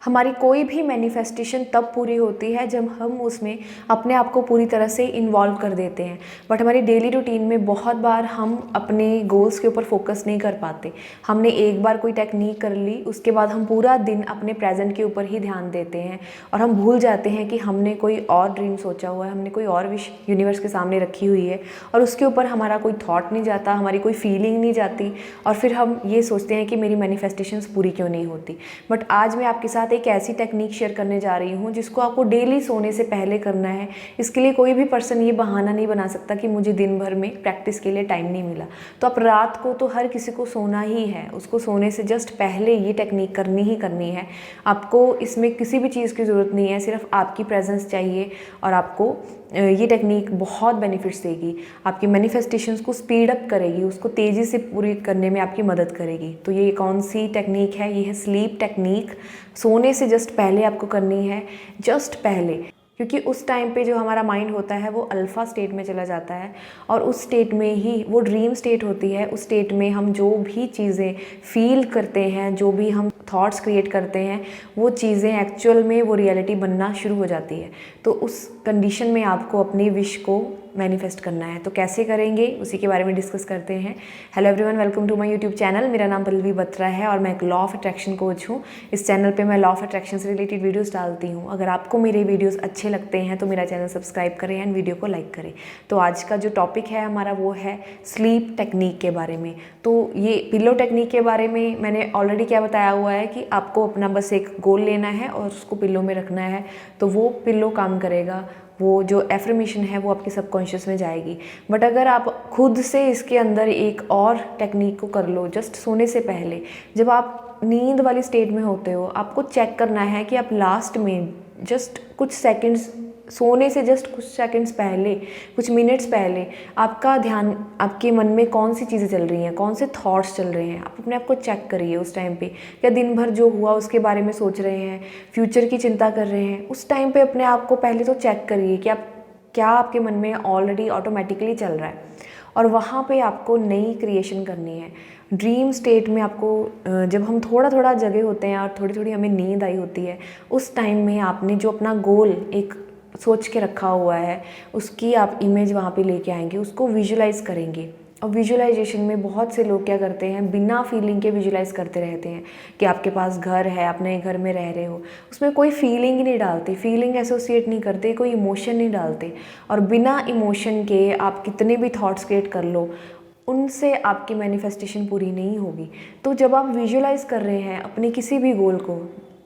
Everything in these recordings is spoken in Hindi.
हमारी कोई भी मैनिफेस्टेशन तब पूरी होती है जब हम उसमें अपने आप को पूरी तरह से इन्वॉल्व कर देते हैं। बट हमारी डेली रूटीन में बहुत बार हम अपने गोल्स के ऊपर फोकस नहीं कर पाते। हमने एक बार कोई टेक्निक कर ली, उसके बाद हम पूरा दिन अपने प्रेजेंट के ऊपर ही ध्यान देते हैं और हम भूल जाते हैं कि हमने कोई और ड्रीम सोचा हुआ है, हमने कोई और विश यूनिवर्स के सामने रखी हुई है और उसके ऊपर हमारा कोई थॉट नहीं जाता, हमारी कोई फीलिंग नहीं जाती और फिर हम ये सोचते हैं कि मेरी मैनिफेस्टेशंस पूरी क्यों नहीं होती। बट आज मैं आपके साथ एक ऐसी टेक्निक शेयर करने जा रही हूँ जिसको आपको डेली सोने से पहले करना है। इसके लिए कोई भी पर्सन ये बहाना नहीं बना सकता कि मुझे दिन भर में प्रैक्टिस के लिए टाइम नहीं मिला। तो आप रात को तो हर किसी को सोना ही है, उसको सोने से जस्ट पहले ये टेक्निक करनी ही करनी है। आपको इसमें किसी भी चीज़ की ज़रूरत नहीं है, सिर्फ आपकी प्रेजेंस चाहिए और आपको ये टेक्निक बहुत बेनिफिट्स देगी। आपकी मैनिफेस्टेशंस को स्पीड अप करेगी, उसको तेज़ी से पूरी करने में आपकी मदद करेगी। तो ये कौन सी टेक्निक है? ये है स्लीप टेक्निक। सोने से जस्ट पहले आपको करनी है, जस्ट पहले, क्योंकि उस टाइम पे जो हमारा माइंड होता है वो अल्फ़ा स्टेट में चला जाता है और उस स्टेट में ही वो ड्रीम स्टेट होती है। उस स्टेट में हम जो भी चीज़ें फील करते हैं, जो भी हम थॉट्स क्रिएट करते हैं, वो चीज़ें एक्चुअल में वो रियलिटी बनना शुरू हो जाती है। तो उस कंडीशन में आपको अपनी विश को मैनिफेस्ट करना है। तो कैसे करेंगे उसी के बारे में डिस्कस करते हैं। Hello everyone, welcome to my YouTube channel. मेरा नाम पल्लवी बत्रा है और मैं एक लॉ ऑफ अट्रैक्शन कोच हूँ। इस चैनल पे मैं लॉ ऑफ अट्रैक्शन से रिलेटेड वीडियोस डालती हूँ। अगर आपको मेरे वीडियोस अच्छे लगते हैं तो मेरा चैनल सब्सक्राइब करें एंड वीडियो को लाइक करें। तो आज का जो टॉपिक है हमारा वो है स्लीप टेक्निक के बारे में। तो ये पिलो टेक्निक के बारे में मैंने ऑलरेडी क्या बताया हुआ है कि आपको अपना बस एक गोल लेना है और उसको पिलो में रखना है, तो वो पिलो काम करेगा। वो जो एफर्मेशन है वो आपके सबकॉन्शियस में जाएगी। बट अगर आप खुद से इसके अंदर एक और टेक्निक को कर लो जस्ट सोने से पहले, जब आप नींद वाली स्टेट में होते हो, आपको चेक करना है कि आप लास्ट में जस्ट कुछ सेकंड्स, सोने से जस्ट कुछ सेकंड्स पहले, कुछ मिनट्स पहले आपका ध्यान, आपके मन में कौन सी चीज़ें चल रही हैं, कौन से थॉट्स चल रहे हैं। आप अपने आप को चेक करिए उस टाइम पे। क्या दिन भर जो हुआ उसके बारे में सोच रहे हैं, फ्यूचर की चिंता कर रहे हैं? उस टाइम पे अपने आप को पहले तो चेक करिए कि आप क्या आपके मन में ऑलरेडी ऑटोमेटिकली चल रहा है और वहाँ पे आपको नई क्रिएशन करनी है। ड्रीम स्टेट में आपको जब हम थोड़ा थोड़ा जगे होते हैं और थोड़ी थोड़ी हमें नींद आई होती है, उस टाइम में आपने जो अपना गोल एक सोच के रखा हुआ है उसकी आप इमेज वहाँ पे लेके आएंगे, उसको विजुलाइज करेंगे। और विजुलाइजेशन में बहुत से लोग क्या करते हैं, बिना फीलिंग के विजुलाइज करते रहते हैं कि आपके पास घर है, आप नए घर में रह रहे हो, उसमें कोई फीलिंग ही नहीं डालते, फीलिंग एसोसिएट नहीं करते, कोई इमोशन नहीं डालते। और बिना इमोशन के आप कितने भी थॉट्स क्रिएट कर लो, उनसे आपकी मैनिफेस्टेशन पूरी नहीं होगी। तो जब आप विजुलाइज कर रहे हैं अपने किसी भी गोल को,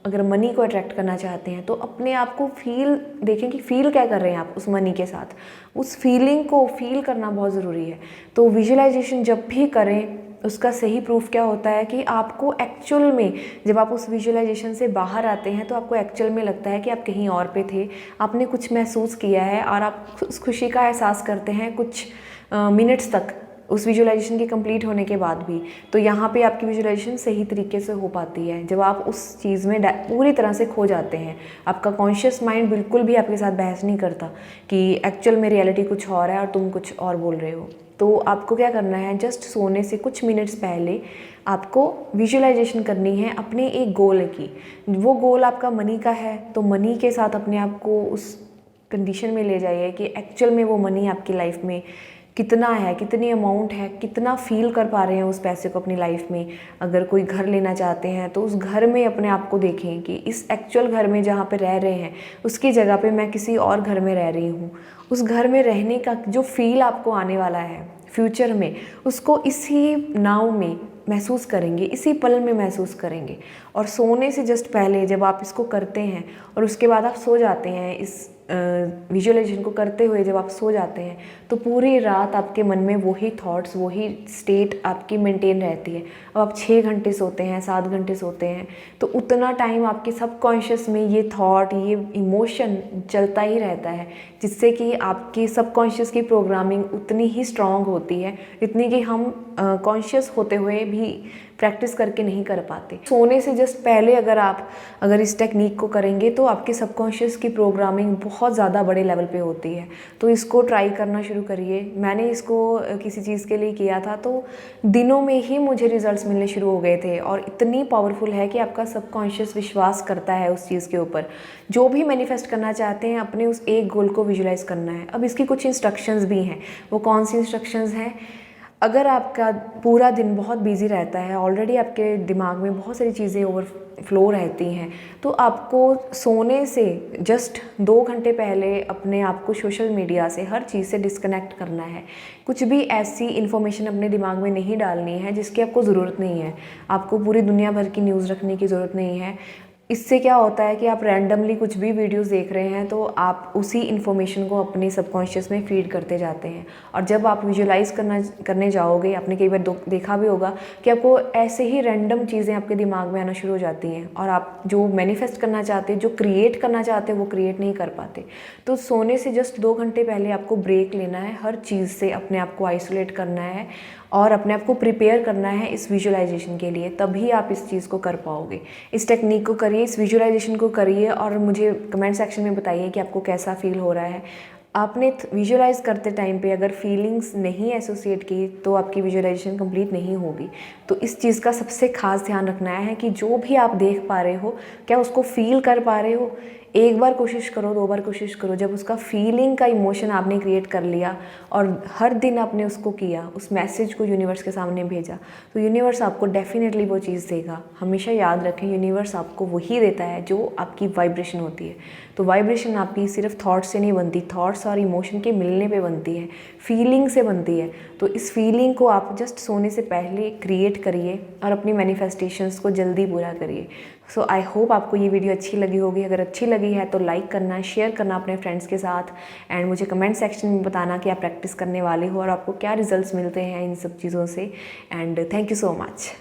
अगर मनी को अट्रैक्ट करना चाहते हैं तो अपने आप को फील देखें कि फील क्या कर रहे हैं आप उस मनी के साथ। उस फीलिंग को फील करना बहुत ज़रूरी है। तो विजुलाइजेशन जब भी करें उसका सही प्रूफ क्या होता है कि आपको एक्चुअल में, जब आप उस विजुलाइजेशन से बाहर आते हैं तो आपको एक्चुअल में लगता है कि आप कहीं और पे थे, आपने कुछ महसूस किया है और आप उस खुशी का एहसास करते हैं कुछ मिनट्स तक उस विजुलाइजेशन के कंप्लीट होने के बाद भी। तो यहाँ पे आपकी विजुलाइजेशन सही तरीके से हो पाती है जब आप उस चीज़ में पूरी तरह से खो जाते हैं। आपका कॉन्शियस माइंड बिल्कुल भी आपके साथ बहस नहीं करता कि एक्चुअल में रियलिटी कुछ और है और तुम कुछ और बोल रहे हो। तो आपको क्या करना है, जस्ट सोने से कुछ मिनट्स पहले आपको विजुलाइजेशन करनी है अपने एक गोल की। वो गोल आपका मनी का है तो मनी के साथ अपने आप को उस कंडीशन में ले जाइए कि एक्चुअल में वो मनी आपकी लाइफ में कितना है, कितनी अमाउंट है, कितना फील कर पा रहे हैं उस पैसे को अपनी लाइफ में। अगर कोई घर लेना चाहते हैं तो उस घर में अपने आप को देखें कि इस एक्चुअल घर में जहाँ पे रह रहे हैं उसकी जगह पे मैं किसी और घर में रह रही हूँ। उस घर में रहने का जो फील आपको आने वाला है फ्यूचर में, उसको इसी नाव में महसूस करेंगे, इसी पल में महसूस करेंगे। और सोने से जस्ट पहले जब आप इसको करते हैं और उसके बाद आप सो जाते हैं, इस विजुअलाइजेशन को करते हुए जब आप सो जाते हैं तो पूरी रात आपके मन में वही थॉट्स, वही स्टेट आपकी मेंटेन रहती है। अब आप 6 घंटे सोते हैं, 7 घंटे सोते हैं, तो उतना टाइम आपके सबकॉन्शियस में ये थॉट, ये इमोशन चलता ही रहता है, जिससे कि आपकी सबकॉन्शियस की प्रोग्रामिंग उतनी ही स्ट्रॉन्ग होती है जितनी कि हम कॉन्शियस होते हुए भी प्रैक्टिस करके नहीं कर पाते। सोने से जस्ट पहले अगर इस टेक्निक को करेंगे तो आपके सबकॉन्शियस की प्रोग्रामिंग बहुत ज़्यादा बड़े लेवल पे होती है। तो इसको ट्राई करना शुरू करिए। मैंने इसको किसी चीज़ के लिए किया था तो दिनों में ही मुझे रिजल्ट्स मिलने शुरू हो गए थे, और इतनी पावरफुल है कि आपका सबकॉन्शियस विश्वास करता है उस चीज़ के ऊपर। जो भी मैनिफेस्ट करना चाहते हैं, अपने उस एक गोल को विजुलाइज करना है। अब इसकी कुछ इंस्ट्रक्शंस भी हैं। वो कौन सी इंस्ट्रक्शंस हैं? अगर आपका पूरा दिन बहुत बिजी रहता है, ऑलरेडी आपके दिमाग में बहुत सारी चीज़ें ओवरफ्लो रहती हैं, तो आपको सोने से जस्ट 2 घंटे पहले अपने आप को सोशल मीडिया से, हर चीज़ से डिस्कनेक्ट करना है। कुछ भी ऐसी इन्फॉर्मेशन अपने दिमाग में नहीं डालनी है जिसकी आपको ज़रूरत नहीं है। आपको पूरी दुनिया भर की न्यूज़ रखने की ज़रूरत नहीं है। इससे क्या होता है कि आप रैंडमली कुछ भी वीडियोस देख रहे हैं तो आप उसी इन्फॉर्मेशन को अपने सबकॉन्शियस में फीड करते जाते हैं। और जब आप विजुलाइज करने जाओगे, आपने कई बार देखा भी होगा कि आपको ऐसे ही रैंडम चीज़ें आपके दिमाग में आना शुरू हो जाती हैं, और आप जो मैनिफेस्ट करना चाहते हैं, जो क्रिएट करना चाहते हैं, वो क्रिएट नहीं कर पाते। तो सोने से जस्ट 2 घंटे पहले आपको ब्रेक लेना है, हर चीज़ से अपने आप को आइसोलेट करना है और अपने आप को प्रिपेयर करना है इस विजुलाइजेशन के लिए। तभी आप इस चीज़ को कर पाओगे। इस टेक्निक को करिए, इस विजुलाइजेशन को करिए, और मुझे कमेंट सेक्शन में बताइए कि आपको कैसा फील हो रहा है। आपने विजुलाइज करते टाइम पे अगर फीलिंग्स नहीं एसोसिएट की तो आपकी विजुलाइजेशन कंप्लीट नहीं होगी। तो इस चीज़ का सबसे खास ध्यान रखना है कि जो भी आप देख पा रहे हो, क्या उसको फील कर पा रहे हो। एक बार कोशिश करो, 2 बार कोशिश करो, जब उसका फीलिंग का इमोशन आपने क्रिएट कर लिया और हर दिन आपने उसको किया, उस मैसेज को यूनिवर्स के सामने भेजा, तो यूनिवर्स आपको डेफिनेटली वो चीज़ देगा। हमेशा याद रखें, यूनिवर्स आपको वही देता है जो आपकी वाइब्रेशन होती है। तो वाइब्रेशन आपकी सिर्फ थॉट्स से नहीं बनती, थॉट्स और इमोशन के मिलने पे बनती है, फीलिंग से बनती है। तो इस फीलिंग को आप जस्ट सोने से पहले क्रिएट करिए और अपनी मैनिफेस्टेशंस को जल्दी पूरा करिए। सो आई होप आपको ये वीडियो अच्छी लगी होगी। अगर अच्छी लगी है तो लाइक करना, शेयर करना अपने फ्रेंड्स के साथ, एंड मुझे कमेंट सेक्शन में बताना कि आप प्रैक्टिस करने वाले हो और आपको क्या रिजल्ट्स मिलते हैं इन सब चीज़ों से। And thank you so much.